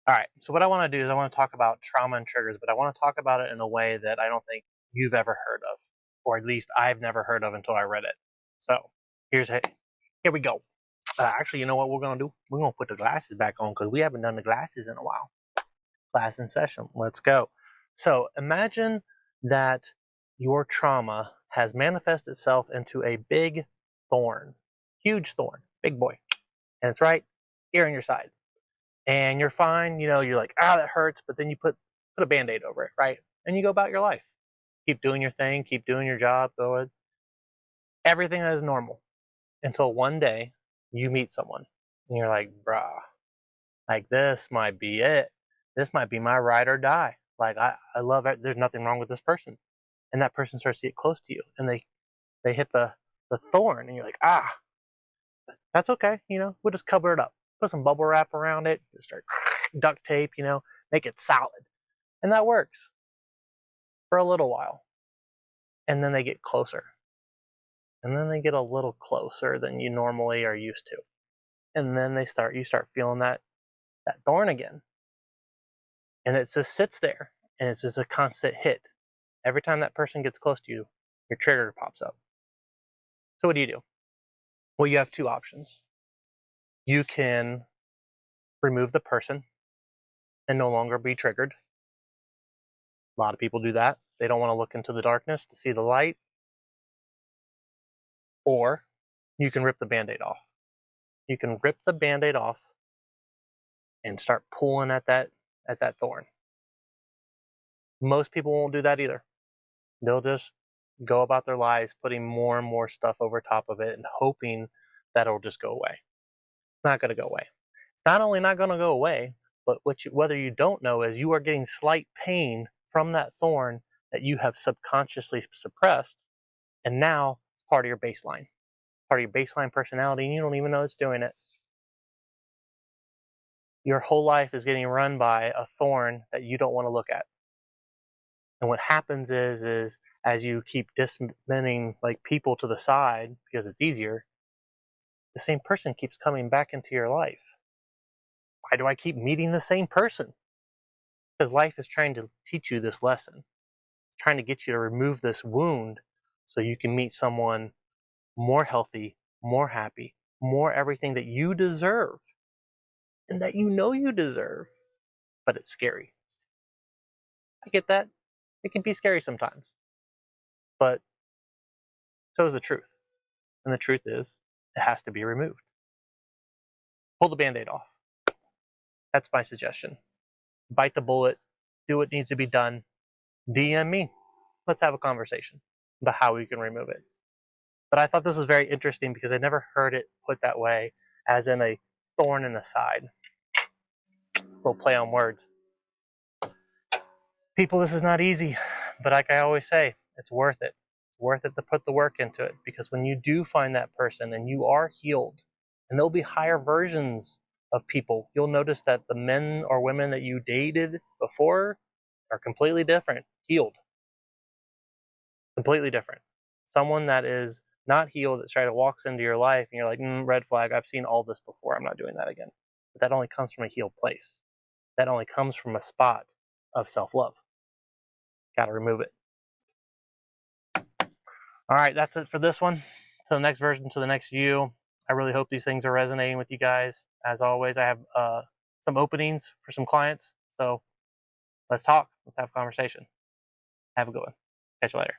All right, so what I want to do is I want to talk about trauma and triggers, but I want to talk about it in a way that I don't think you've ever heard of, or at least I've never heard of until I read it. So here we go. Actually, you know what we're gonna do? We're gonna put the glasses back on because we haven't done the glasses in a while. Class in session. Let's go. So imagine that your trauma has manifested itself into a big thorn, huge thorn, big boy, and it's right here on your side. And you're fine, you're like, that hurts, but then you put a band-aid over it, right? And you go about your life. Keep doing your thing, keep doing your job, go. Everything is normal until one day you meet someone and you're like, bruh, like this might be it. This might be my ride or die. Like I love it. There's nothing wrong with this person. And that person starts to get close to you and they hit the thorn and you're like, that's okay. We'll just cover it up. Put some bubble wrap around it, just start duct tape, make it solid. And that works for a little while. And then they get closer. And then they get a little closer than you normally are used to. And then you start feeling that thorn again. And it just sits there and it's just a constant hit. Every time that person gets close to you, your trigger pops up. So what do? Well, you have two options. You can remove the person and no longer be triggered. A lot of people do that. They don't want to look into the darkness to see the light. Or you can rip the band-aid off. You can rip the band-aid off and start pulling at that thorn. Most people won't do that either. They'll just go about their lives putting more and more stuff over top of it and hoping that it'll just go away. It's not going to go away. It's not only not going to go away, but whether you don't know is you are getting slight pain from that thorn that you have subconsciously suppressed, and now it's part of your baseline. Part of your baseline personality, and you don't even know it's doing it. Your whole life is getting run by a thorn that you don't want to look at. And what happens is as you keep dismantling like people to the side because it's easier, the same person keeps coming back into your life. Why do I keep meeting the same person? Because life is trying to teach you this lesson, trying to get you to remove this wound so you can meet someone more healthy, more happy, more everything that you deserve and that you deserve. But it's scary. I get that. It can be scary sometimes. But so is the truth. And the truth is, it has to be removed. Pull the band-aid off. That's my suggestion. Bite the bullet. Do what needs to be done. DM me. Let's have a conversation about how we can remove it. But I thought this was very interesting because I never heard it put that way, as in a thorn in the side. We'll play on words. People, this is not easy, but like I always say, it's worth it. It's worth it to put the work into it, because when you do find that person and you are healed, and there'll be higher versions of people, you'll notice that the men or women that you dated before are completely different, healed. Completely different. Someone that is not healed that tries to walks into your life and you're like, red flag, I've seen all this before, I'm not doing that again. But that only comes from a healed place. That only comes from a spot of self-love. Got to remove it. All right, that's it for this one. To the next version, to the next you. I really hope these things are resonating with you guys. As always, I have some openings for some clients. So let's talk. Let's have a conversation. Have a good one. Catch you later.